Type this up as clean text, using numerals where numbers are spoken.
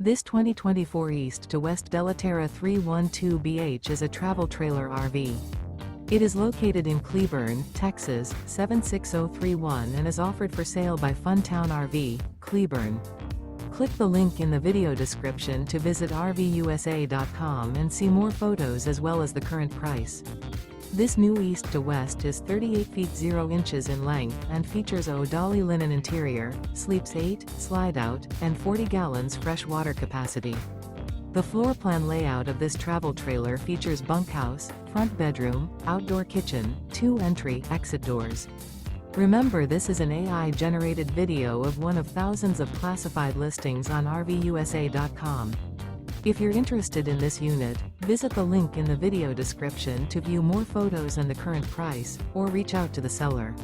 This 2024 East to West Della Terra 312BH is a travel trailer RV. It is located in Cleburne, Texas, 76031 and is offered for sale by Funtown RV, Cleburne. Click the link in the video description to visit RVUSA.com and see more photos as well as the current price. This new East to West is 38 feet 0 inches in length and features ODALI linen interior, sleeps 8, Slideout, and 40 gallons fresh water capacity. The floor plan layout of this travel trailer features bunkhouse, front bedroom, outdoor kitchen, 2 entry/exit doors. Remember, this is an AI-generated video of one of thousands of classified listings on RVUSA.com. If you're interested in this unit, visit the link in the video description to view more photos and the current price, or reach out to the seller.